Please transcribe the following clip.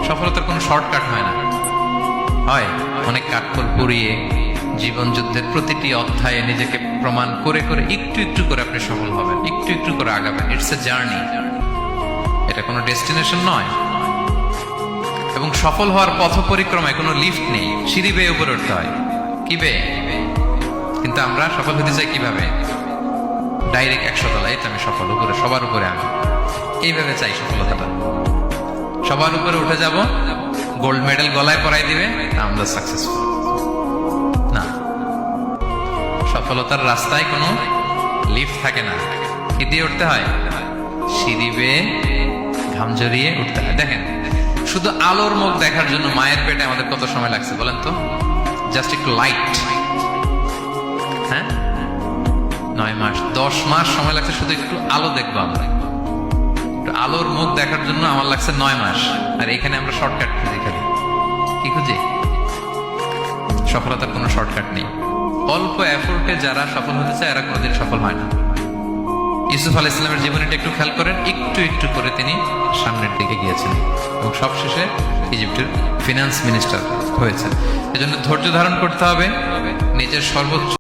সফলতার কোনো শর্টকাট হয় না, হয় অনেক কাঠখড় পুড়িয়ে জীবন যুদ্ধের প্রতিটি অধ্যায়ে নিজেকে প্রমাণ করে করে একটু একটু করে আপনি সফল হবেন, একটু একটু করে আগাবেন। ইটস এ জার্নি, এটা কোনো ডেস্টিনেশন নয়। এবং সফল হওয়ার পথ পরিক্রমায় কোনো লিফট নেই, সিঁড়ি বেয়ে উপরে উঠতে হয়। কি বেয়ে? কিন্তু আমরা সফল হতে চাই কিভাবে? ডাইরেক্ট 100 তলায় আমি সফল, উপরে সবার উপরে আমি, এইভাবে চাই সফলতাটা। সবার উপরে উঠে যাব, গোল্ড মেডেল গলায় পরাই দিবে, আমরা সাকসেসফুল না। সফলতার রাস্তায় কোনো লিফট থাকে না। কি দিয়ে উঠতে হয়? সিঁড়ি বেয়ে ঘাম জড়িয়ে উঠতে হয়। দেখেন, শুধু আলোর মুখ দেখার জন্য মায়ের পেটে আমাদের কত সময় লাগছে বলেন তো? জাস্ট একটু লাইট, হ্যাঁ, 9 মাস 10 মাস সময় লাগছে শুধু একটু আলো দেখবো আমরা। একটু আলোর মুখ দেখার জন্য আমার লাগছে 9 মাস। আর এখানে আমরা শর্টকাট খুঁজি, খালি কি খুঁজি? সফলতার কোনো শর্টকাট নেই। অল্প এফোর্টে যারা সফল হতে চায় এরা কোনোদিন সফল হয় না। ইউসুফ আলাইহিস সালামের জীবনীটা একটু খেয়াল করেন, একটু একটু করে তিনি সামনের দিকে গিয়েছেন এবং সবশেষে ইজিপ্টের ফিনান্স মিনিস্টার হয়েছেন। এজন্য ধৈর্য ধারণ করতে হবে, নিজের সর্বোচ্চ